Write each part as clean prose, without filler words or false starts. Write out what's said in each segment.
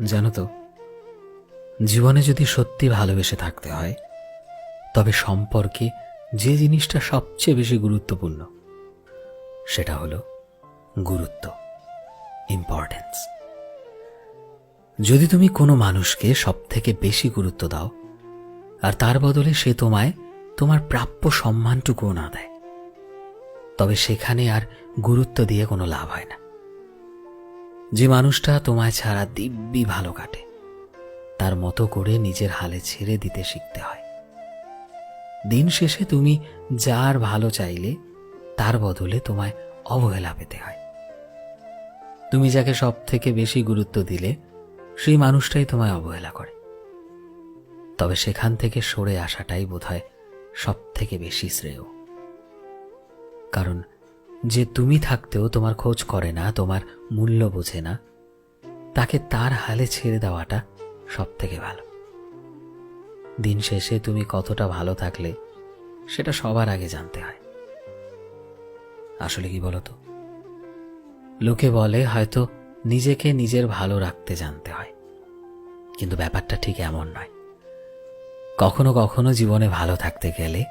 জানো তো, জীবনে যদি সত্যি ভালোবেসে থাকতে হয় তবে সম্পর্কে যে জিনিসটা সবচেয়ে বেশি গুরুত্বপূর্ণ সেটা হলো গুরুত্ব, ইম্পর্টেন্স। যদি তুমি কোনো মানুষকে সবথেকে বেশি গুরুত্ব দাও আর তার বদলে সে তোমায় তোমার প্রাপ্য সম্মানটুকুও না দেয়, তবে সেখানে আর গুরুত্ব দিয়ে কোনো লাভ হয় না। যে মানুষটা তোমায় ছাড়া দিব্যি ভালো কাটে তার মতো করে নিজের হালে ছেড়ে দিতে শিখতে হয়। দিন শেষে তুমি যার ভালো চাইলে তার বদলে তোমায় অবহেলা পেতে হয়। তুমি যাকে সব থেকে বেশি গুরুত্ব দিলে সেই মানুষটাই তোমায় অবহেলা করে, তবে সেখান থেকে সরে আসাটাই বোধহয় সব থেকে বেশি শ্রেয়। কারণ যে তুমি থাকতেও তোমার খোঁজ করে না, তোমার মূল্য বোঝে না, তাকে তার হালে ছেড়ে দেওয়াটা সব থেকে ভালো। দিন শেষে তুমি কতটা ভালো থাকলে সেটা সবার আগে জানতে হয়। আসলে কি বলতো, লোকে বলে হয়তো নিজেকে নিজের ভালো রাখতে জানতে হয়, কিন্তু ব্যাপারটা ঠিক এমন নয়। কখনো কখনো জীবনে ভালো থাকতে গেলে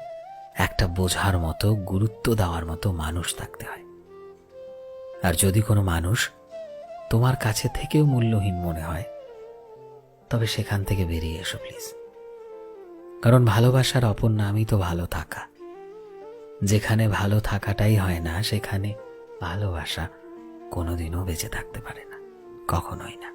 একটা বোঝার মতো, গুরুত্ব দেওয়ার মতো মানুষ থাকতে হয়। আর যদি কোনো মানুষ তোমার কাছে থেকেও মূল্যহীন মনে হয় তবে সেখান থেকে বেরিয়ে এসো প্লিজ। কারণ ভালোবাসার অপর নামই তো ভালো থাকা। যেখানে ভালো থাকাটাই হয় না সেখানে ভালোবাসা কোনোদিনও বেঁচে থাকতে পারে না, কখনোই না।